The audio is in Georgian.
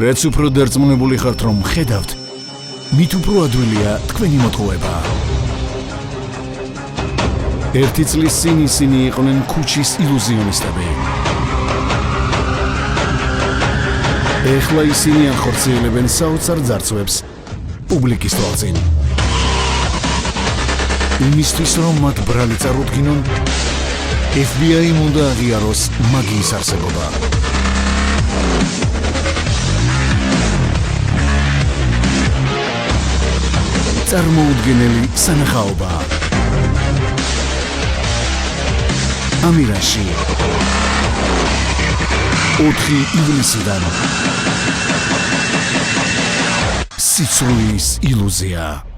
რაც უფრო დარწმუნებული ხართ, რომ ხედავთ, მით უფრო ადვილია თქვენი მოტყუება. ერთი წლის წინ ისინი იყვნენ ქუჩის ილუზიონისტები. ეხლა ისინი ახორციელებენ საოცარ ძარცვებს პუბლიკის თვალწინ. იმისთვის, რომ მათ ბრალი წარუდგინონ, FBI-მ უნდა აღიაროს მაგიის არსებობა. წარმოუდგენელი სანახაობა. ამირაში 4 ივლისიდან სიცოცხლის ილუზია.